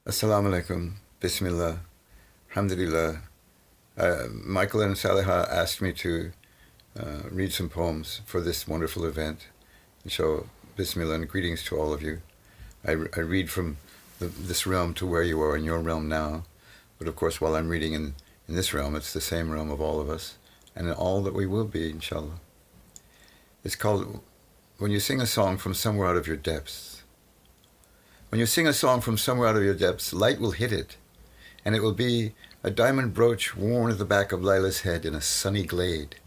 Assalamu alaikum, Bismillah, Alhamdulillah. Michael and Saliha asked me to read some poems for this wonderful event. And so, Bismillah and greetings to all of you. I read from this realm to where you are in your realm now. But of course, while I'm reading in this realm, it's the same realm of all of us and in all that we will be, inshallah. It's called When You Sing a Song from Somewhere Out of Your Depths. When you sing a song from somewhere out of your depths, light will hit it, and it will be a diamond brooch worn at the back of Lila's head in a sunny glade.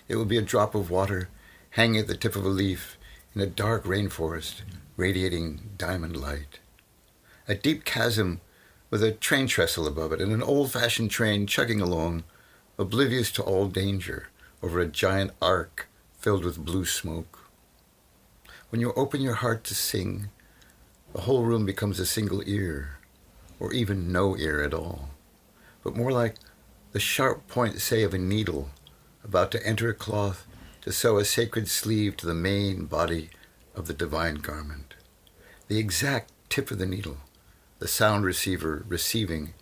It will be a drop of water hanging at the tip of a leaf in a dark rainforest, radiating diamond light. A deep chasm with a train trestle above it, and an old-fashioned train chugging along, oblivious to all danger, over a giant arc filled with blue smoke. When you open your heart to sing, the whole room becomes a single ear, or even no ear at all, but more like the sharp point, say, of a needle about to enter a cloth to sew a sacred sleeve to the main body of the divine garment. The exact tip of the needle, the sound receiver receiving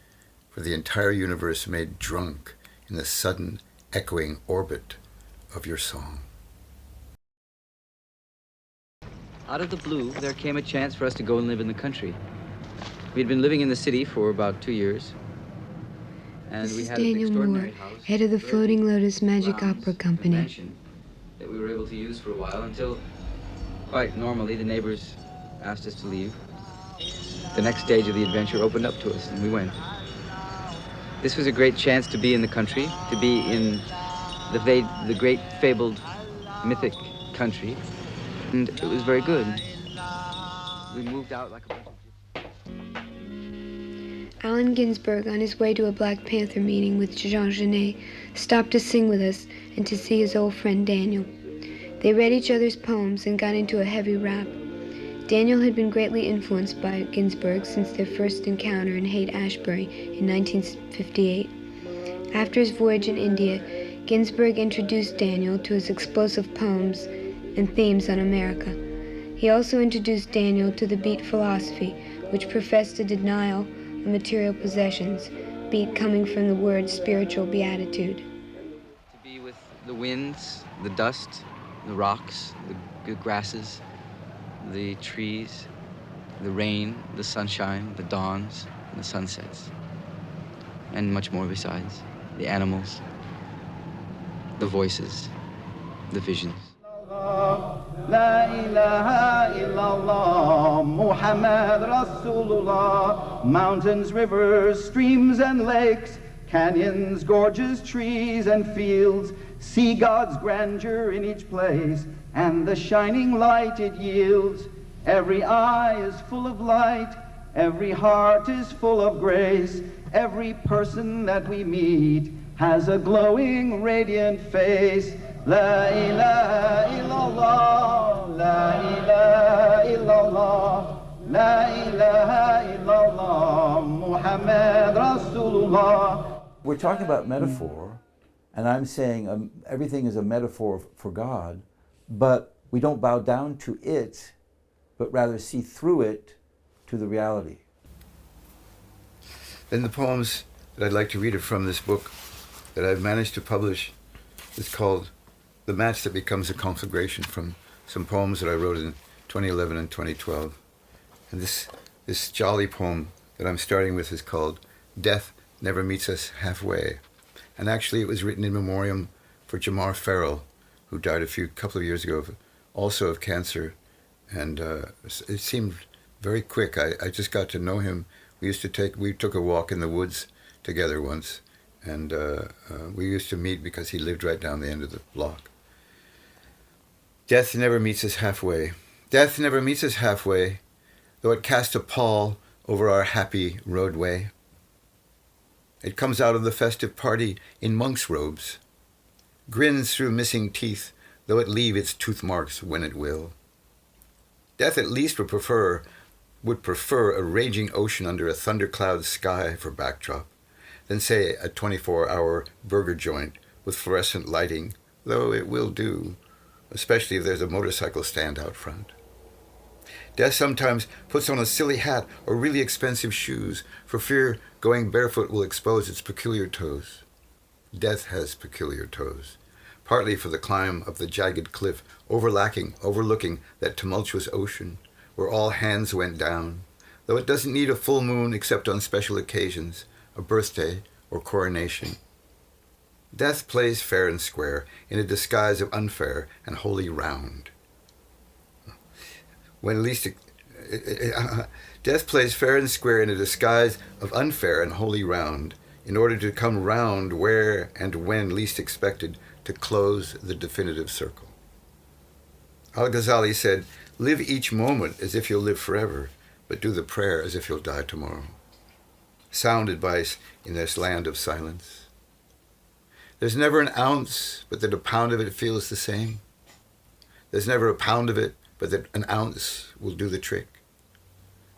for the entire universe made drunk in the sudden echoing orbit of your song. Out of the blue, there came a chance for us to go and live in the country. We'd been living in the city for about 2 years. And This we is had an Daniel extraordinary Moore, house, head of the very Floating Lotus Magic grounds, Opera a Company. mansion that we were able to use for a while until, quite normally, the neighbors asked us to leave. The next stage of the adventure opened up to us, and we went. This was a great chance to be in the country, to be in the great fabled, mythic country, and it was very good. We moved out like a bunch of... Allen Ginsberg, on his way to a Black Panther meeting with Jean Genet, stopped to sing with us and to see his old friend Daniel. They read each other's poems and got into a heavy rap. Daniel had been greatly influenced by Ginsberg since their first encounter in Haight-Ashbury in 1958. After his voyage in India, Ginsberg introduced Daniel to his explosive poems and themes on America. He also introduced Daniel to the beat philosophy, which professed a denial of material possessions, beat coming from the word spiritual beatitude. To be with the winds, the dust, the rocks, the grasses, the trees, the rain, the sunshine, the dawns, and the sunsets, and much more besides. The animals, the voices, the visions. La ilaha illallah, Muhammad Rasulullah. Mountains, rivers, streams and lakes, canyons, gorges, trees and fields, see God's grandeur in each place, and the shining light it yields. Every eye is full of light, every heart is full of grace, every person that we meet has a glowing, radiant face. La ilaha illallah, la ilaha illallah, la ilaha illallah, Muhammad Rasulullah. We're talking about metaphor, and I'm saying everything is a metaphor for God, but we don't bow down to it, but rather see through it to the reality. Then the poems that I'd like to read are from this book that I've managed to publish. It's called The Match That Becomes a Conflagration, from some poems that I wrote in 2011 and 2012. And this jolly poem that I'm starting with is called Death Never Meets Us Halfway. And actually it was written in memoriam for Jamar Farrell, who died a couple of years ago, also of cancer. And it seemed very quick. I just got to know him. We took a walk in the woods together once, and we used to meet because he lived right down the end of the block. Death never meets us halfway. Death never meets us halfway, though it cast a pall over our happy roadway. It comes out of the festive party in monk's robes, grins through missing teeth, though it leave its tooth marks when it will. Death at least would prefer a raging ocean under a thundercloud sky for backdrop, than say a 24-hour burger joint with fluorescent lighting, though it will do, especially if there's a motorcycle stand out front. Death sometimes puts on a silly hat or really expensive shoes for fear going barefoot will expose its peculiar toes. Death has peculiar toes, partly for the climb of the jagged cliff overlooking that tumultuous ocean where all hands went down, though it doesn't need a full moon except on special occasions, a birthday or coronation. Death plays fair and square in a disguise of unfair and wholly round. Death plays fair and square in a disguise of unfair and wholly round, in order to come round where and when least expected to close the definitive circle. Al-Ghazali said, "Live each moment as if you'll live forever, but do the prayer as if you'll die tomorrow." Sound advice in this land of silence. There's never an ounce but that a pound of it feels the same. There's never a pound of it but that an ounce will do the trick.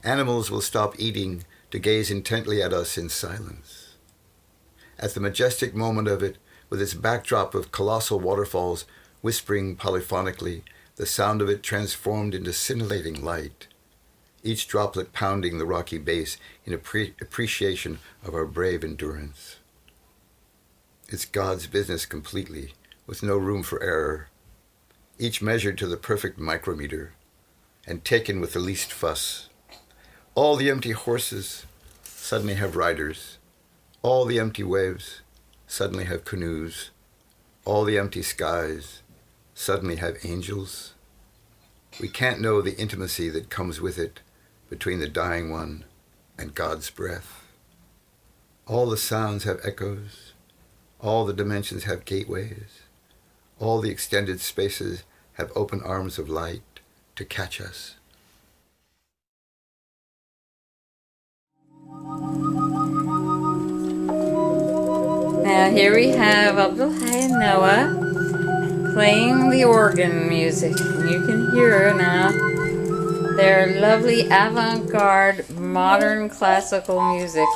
Animals will stop eating to gaze intently at us in silence. At the majestic moment of it, with its backdrop of colossal waterfalls whispering polyphonically, the sound of it transformed into scintillating light, each droplet pounding the rocky base in appreciation of our brave endurance. It's God's business completely, with no room for error, each measured to the perfect micrometer, and taken with the least fuss. All the empty horses suddenly have riders. All the empty waves suddenly have canoes. All the empty skies suddenly have angels. We can't know the intimacy that comes with it between the dying one and God's breath. All the sounds have echoes. All the dimensions have gateways. All the extended spaces have open arms of light to catch us. Now here we have Abdul-Hayy Noah playing the organ music. And you can hear now their lovely avant-garde modern classical music.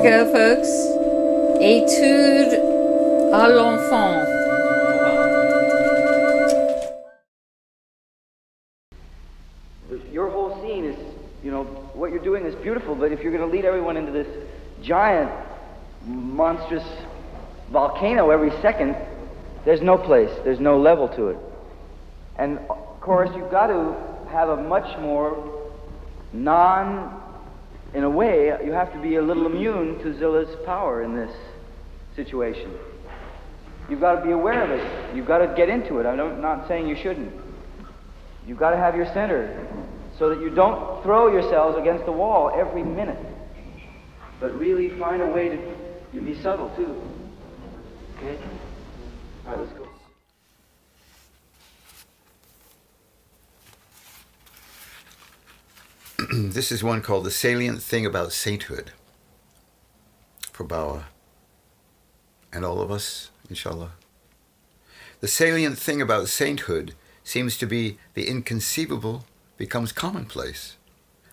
Go, folks. Étude à l'enfant. Your whole scene is, what you're doing is beautiful, but if you're going to lead everyone into this giant, monstrous volcano every second, there's no place, there's no level to it. And of course, you've got to have a much more in a way, you have to be a little immune to Zilla's power in this situation. You've got to be aware of it. You've got to get into it. I'm not saying you shouldn't. You've got to have your center so that you don't throw yourselves against the wall every minute, but really find a way to be subtle too. Okay? All right, let's go. This is one called The Salient Thing About Sainthood, for Bawa, and all of us, inshallah. The salient thing about sainthood seems to be the inconceivable becomes commonplace,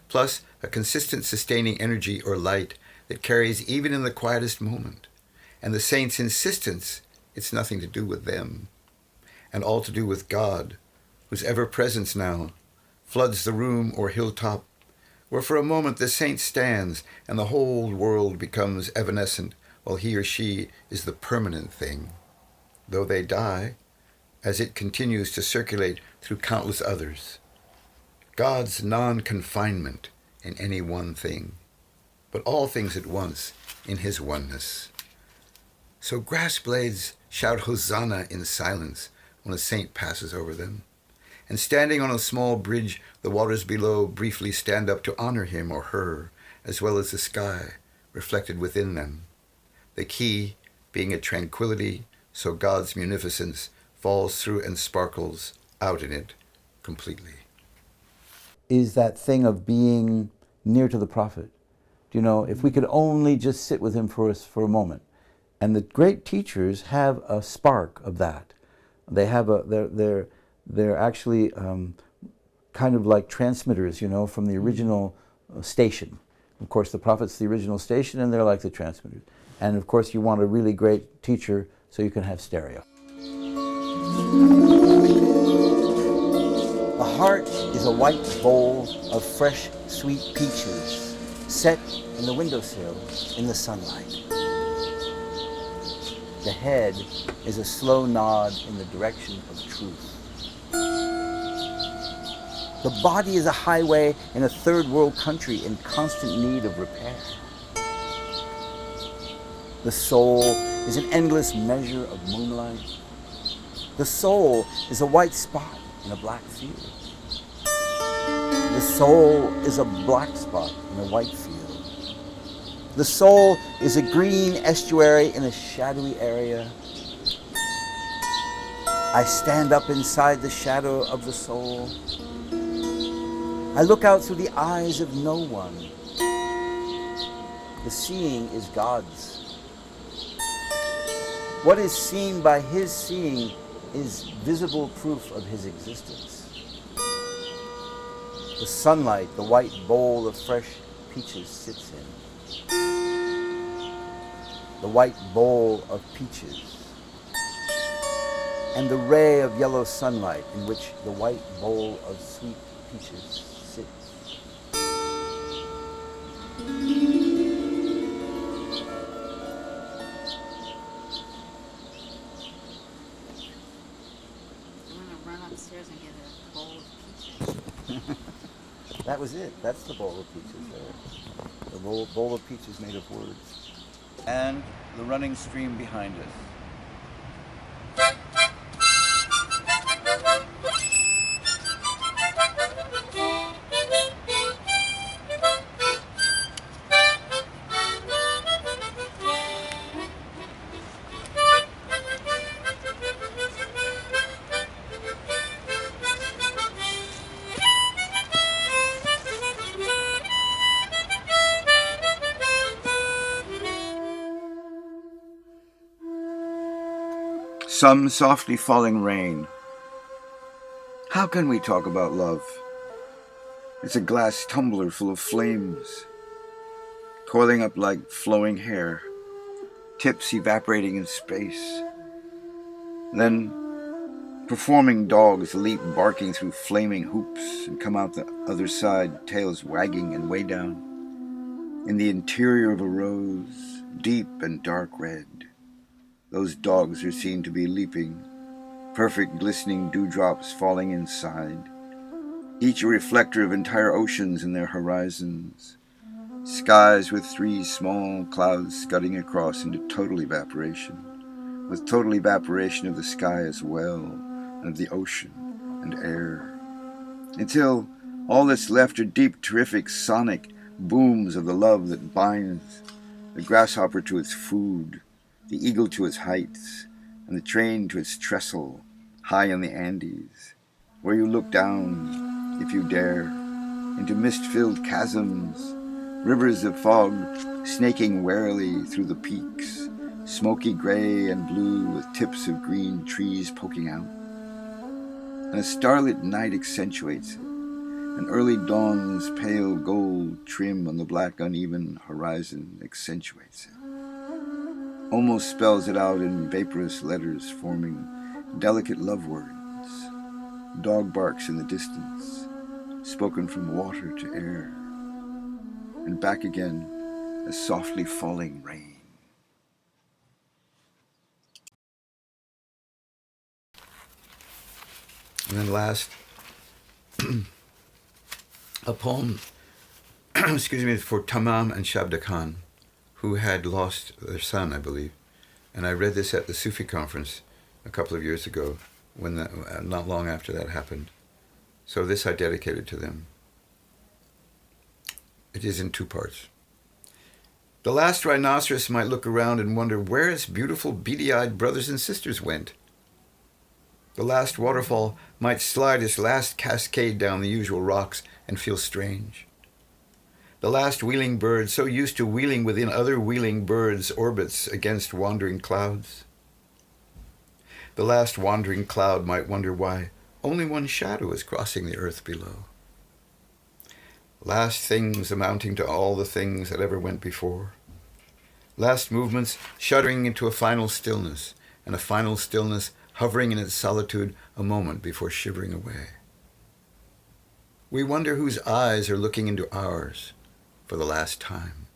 plus a consistent sustaining energy or light that carries even in the quietest moment, and the saint's insistence it's nothing to do with them, and all to do with God, whose ever-presence now floods the room or hilltop, where for a moment the saint stands and the whole world becomes evanescent while he or she is the permanent thing, though they die, as it continues to circulate through countless others. God's non-confinement in any one thing, but all things at once in his oneness. So grass blades shout Hosanna in silence when a saint passes over them. And standing on a small bridge, the waters below briefly stand up to honor him or her, as well as the sky reflected within them. The key being a tranquility, so God's munificence falls through and sparkles out in it completely. Is that thing of being near to the Prophet. If we could only just sit with him for a moment. And the great teachers have a spark of that. They have they're actually kind of like transmitters, from the original station. Of course, the Prophet's the original station, and they're like the transmitters. And of course, you want a really great teacher, so you can have stereo. The heart is a white bowl of fresh, sweet peaches, set in the windowsill in the sunlight. The head is a slow nod in the direction of truth. The body is a highway in a third world country in constant need of repair. The soul is an endless measure of moonlight. The soul is a white spot in a black field. The soul is a black spot in a white field. The soul is a green estuary in a shadowy area. I stand up inside the shadow of the soul. I look out through the eyes of no one. The seeing is God's. What is seen by his seeing is visible proof of his existence. The sunlight, the white bowl of fresh peaches sits in. The white bowl of peaches. And the ray of yellow sunlight in which the white bowl of sweet peaches sits. That was it. That's the bowl of peaches there. The bowl of peaches made of words. And the running stream behind us. Some softly falling rain. How can we talk about love? It's a glass tumbler full of flames, coiling up like flowing hair, tips evaporating in space. Then performing dogs leap barking through flaming hoops and come out the other side, tails wagging and way down. In the interior of a rose, deep and dark red, those dogs are seen to be leaping, perfect glistening dewdrops falling inside, each a reflector of entire oceans in their horizons, skies with 3 small clouds scudding across into total evaporation, with total evaporation of the sky as well, and of the ocean and air, until all that's left are deep, terrific, sonic booms of the love that binds the grasshopper to its food, the eagle to its heights, and the train to its trestle, high in the Andes, where you look down, if you dare, into mist-filled chasms, rivers of fog snaking warily through the peaks, smoky gray and blue with tips of green trees poking out. And a starlit night accentuates it, and early dawn's pale gold trim on the black uneven horizon accentuates it. Almost spells it out in vaporous letters forming delicate love words, dog barks in the distance, spoken from water to air, and back again as softly falling rain. And then last, a poem, for Tamam and Shabda Khan, who had lost their son, I believe. And I read this at the Sufi conference a couple of years ago, when not long after that happened. So this I dedicated to them. It is in 2 parts. The last rhinoceros might look around and wonder where its beautiful beady-eyed brothers and sisters went. The last waterfall might slide its last cascade down the usual rocks and feel strange. The last wheeling bird, so used to wheeling within other wheeling birds' orbits against wandering clouds. The last wandering cloud might wonder why only one shadow is crossing the earth below. Last things amounting to all the things that ever went before. Last movements shuddering into a final stillness, and a final stillness hovering in its solitude a moment before shivering away. We wonder whose eyes are looking into ours for the last time,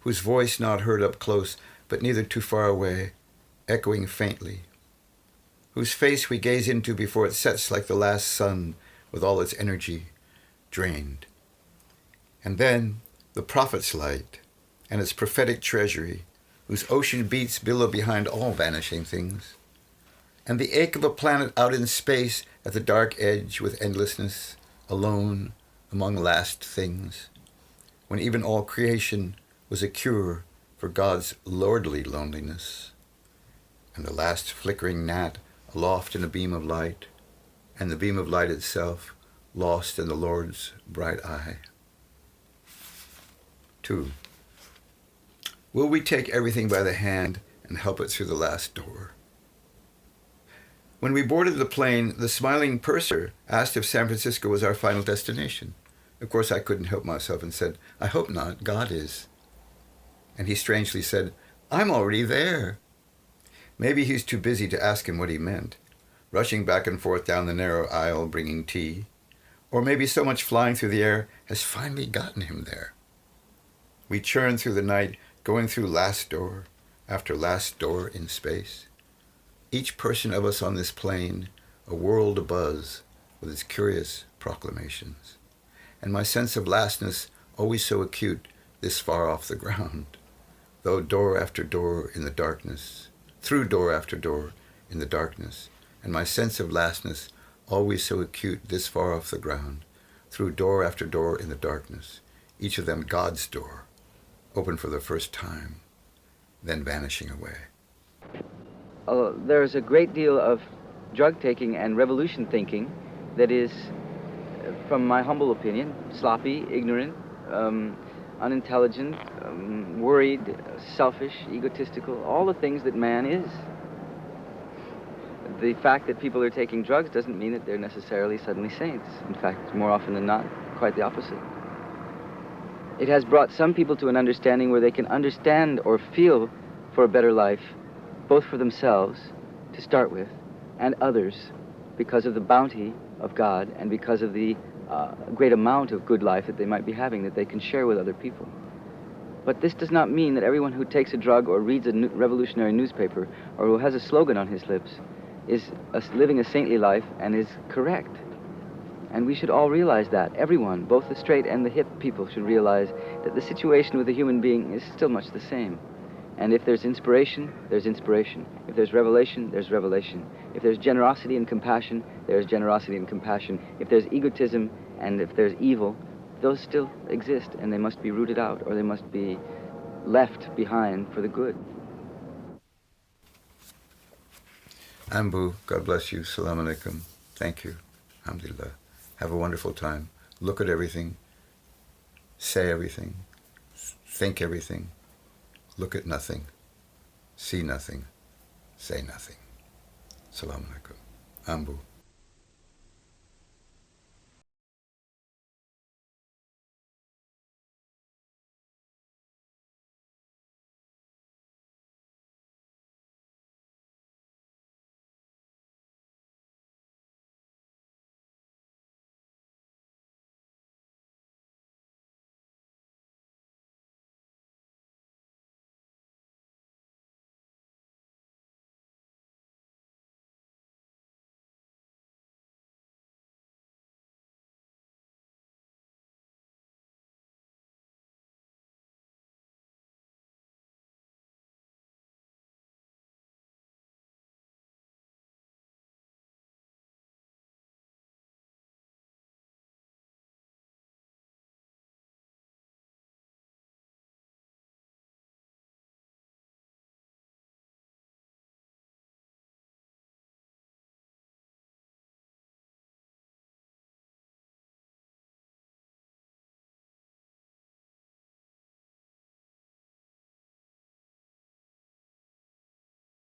whose voice not heard up close, but neither too far away, echoing faintly, whose face we gaze into before it sets like the last sun with all its energy drained. And then the prophet's light and its prophetic treasury, whose ocean beats billow behind all vanishing things, and the ache of a planet out in space at the dark edge with endlessness, alone among last things, when even all creation was a cure for God's lordly loneliness, and the last flickering gnat aloft in a beam of light, and the beam of light itself lost in the Lord's bright eye. 2. Will we take everything by the hand and help it through the last door? When we boarded the plane, the smiling purser asked if San Francisco was our final destination. Of course, I couldn't help myself and said, "I hope not, God is." And he strangely said, "I'm already there." Maybe he's too busy to ask him what he meant, rushing back and forth down the narrow aisle bringing tea. Or maybe so much flying through the air has finally gotten him there. We churn through the night, going through last door after last door in space. Each person of us on this plane, a world abuzz with its curious proclamations. And my sense of lastness always so acute this far off the ground, though door after door in the darkness, through door after door in the darkness, and my sense of lastness always so acute this far off the ground, through door after door in the darkness, each of them God's door, open for the first time, then vanishing away. There's a great deal of drug taking and revolution thinking that is, from my humble opinion, sloppy, ignorant, unintelligent, worried, selfish, egotistical, all the things that man is. The fact that people are taking drugs doesn't mean that they're necessarily suddenly saints. In fact, more often than not, quite the opposite. It has brought some people to an understanding where they can understand or feel for a better life, both for themselves, to start with, and others, because of the bounty of God and because of the great amount of good life that they might be having that they can share with other people. But this does not mean that everyone who takes a drug or reads a revolutionary newspaper or who has a slogan on his lips is living a saintly life and is correct. And we should all realize that. Everyone, both the straight and the hip people, should realize that the situation with a human being is still much the same. And if there's inspiration, there's inspiration. If there's revelation, there's revelation. If there's generosity and compassion, there's generosity and compassion. If there's egotism and if there's evil, those still exist, and they must be rooted out, or they must be left behind for the good. Ambu, God bless you. Salam alaikum. Thank you. Alhamdulillah. Have a wonderful time. Look at everything. Say everything. Think everything. Look at nothing. See nothing. Say nothing. Salam alaikum. Ambu.